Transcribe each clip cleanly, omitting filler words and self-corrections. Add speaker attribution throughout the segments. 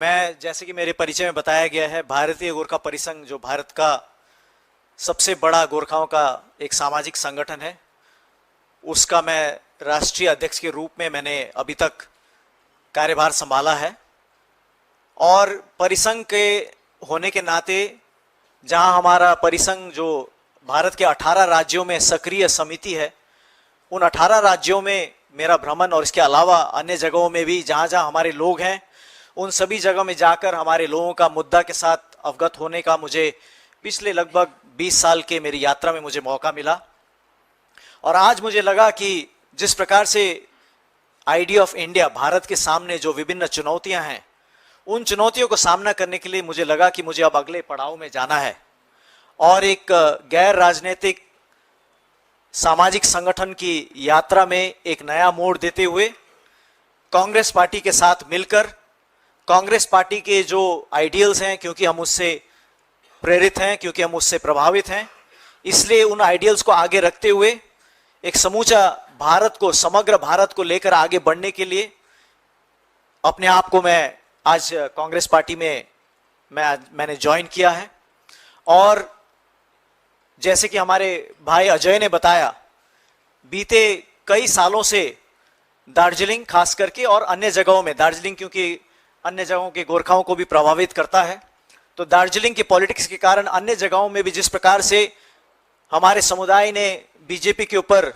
Speaker 1: मैं जैसे कि मेरे परिचय में बताया गया है, भारतीय गोरखा परिसंघ जो भारत का सबसे बड़ा गोरखाओं का एक सामाजिक संगठन है, उसका मैं राष्ट्रीय अध्यक्ष के रूप में मैंने अभी तक कार्यभार संभाला है। और परिसंघ के होने के नाते जहां हमारा परिसंघ जो भारत के 18 राज्यों में सक्रिय समिति है, उन 18 राज्यों में मेरा भ्रमण और इसके अलावा अन्य जगहों में भी जहां जहां हमारे लोग हैं, उन सभी जगहों में जाकर हमारे लोगों का मुद्दा के साथ अवगत होने का मुझे पिछले लगभग 20 साल के मेरी यात्रा में मुझे मौका मिला। और आज मुझे लगा कि जिस प्रकार से आइडिया ऑफ इंडिया, भारत के सामने जो विभिन्न चुनौतियां हैं, उन चुनौतियों को सामना करने के लिए मुझे लगा कि मुझे अब अगले पड़ाव में जाना है और एक गैर राजनीतिक सामाजिक संगठन की यात्रा में एक नया मोड़ देते हुए कांग्रेस पार्टी के साथ मिलकर, कांग्रेस पार्टी के जो आइडियल्स हैं, क्योंकि हम उससे प्रेरित हैं, क्योंकि हम उससे प्रभावित हैं, इसलिए उन आइडियल्स को आगे रखते हुए एक समूचा भारत को, समग्र भारत को लेकर आगे बढ़ने के लिए अपने आप को मैं आज कांग्रेस पार्टी में मैंने ज्वाइन किया है। और जैसे कि हमारे भाई अजय ने बताया, बीते कई सालों से दार्जिलिंग खास करके और अन्य जगहों में, दार्जिलिंग क्योंकि अन्य जगहों के गोरखाओं को भी प्रभावित करता है, तो दार्जिलिंग की पॉलिटिक्स के कारण अन्य जगहों में भी जिस प्रकार से हमारे समुदाय ने बीजेपी के ऊपर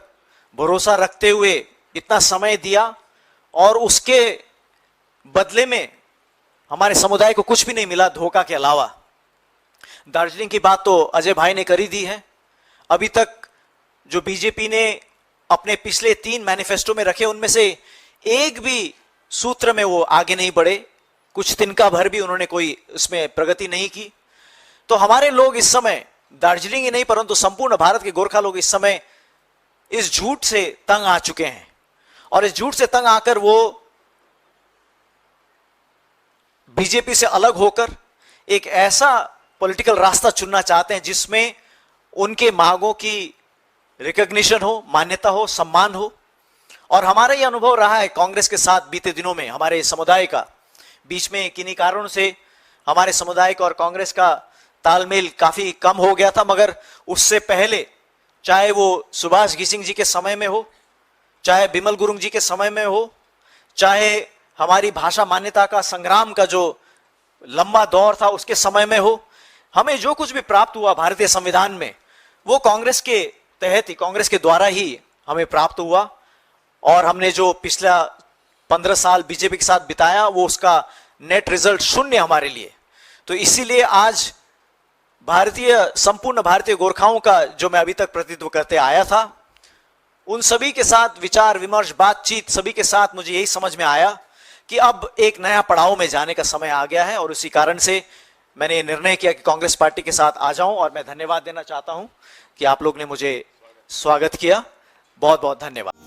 Speaker 1: भरोसा रखते हुए इतना समय दिया और उसके बदले में हमारे समुदाय को कुछ भी नहीं मिला धोखा के अलावा। दार्जिलिंग की बात तो अजय भाई ने कर ही दी है। अभी तक जो बीजेपी ने अपने पिछले 3 मैनिफेस्टो में रखे, उनमें से एक भी सूत्र में वो आगे नहीं बढ़े, कुछ तिनका भर भी उन्होंने कोई उसमें प्रगति नहीं की। तो हमारे लोग इस समय, दार्जिलिंग ही नहीं परंतु संपूर्ण भारत के गोरखा लोग इस समय इस झूठ से तंग आ चुके हैं और इस झूठ से तंग आकर वो बीजेपी से अलग होकर एक ऐसा पॉलिटिकल रास्ता चुनना चाहते हैं जिसमें उनके मांगों की रिकॉग्निशन हो, मान्यता हो, सम्मान हो। और हमारा यह अनुभव रहा है कांग्रेस के साथ बीते दिनों में, हमारे समुदाय का बीच में किन्हीं कारणों से हमारे समुदाय का और कांग्रेस का तालमेल काफी कम हो गया था, मगर उससे पहले चाहे वो सुभाष घिसिंग जी के समय में हो, चाहे बिमल गुरुंग जी के समय में हो, चाहे हमारी भाषा मान्यता का संग्राम का जो लंबा दौर था उसके समय में हो, हमें जो कुछ भी प्राप्त हुआ भारतीय संविधान में, वो कांग्रेस के तहत ही, कांग्रेस के द्वारा ही हमें प्राप्त हुआ। और हमने जो पिछला 15 साल बीजेपी के साथ बिताया, वो उसका नेट रिजल्ट 0 हमारे लिए। तो इसीलिए आज संपूर्ण भारतीय गोरखाओं का जो मैं अभी तक प्रतिनिधित्व करते आया था, उन सभी के साथ विचार विमर्श, बातचीत, सभी के साथ मुझे यही समझ में आया कि अब एक नया पड़ाव में जाने का समय आ गया है। और उसी कारण से मैंने निर्णय किया कि कांग्रेस पार्टी के साथ आ जाऊं। और मैं धन्यवाद देना चाहता हूं कि आप लोग ने मुझे स्वागत किया। बहुत बहुत धन्यवाद।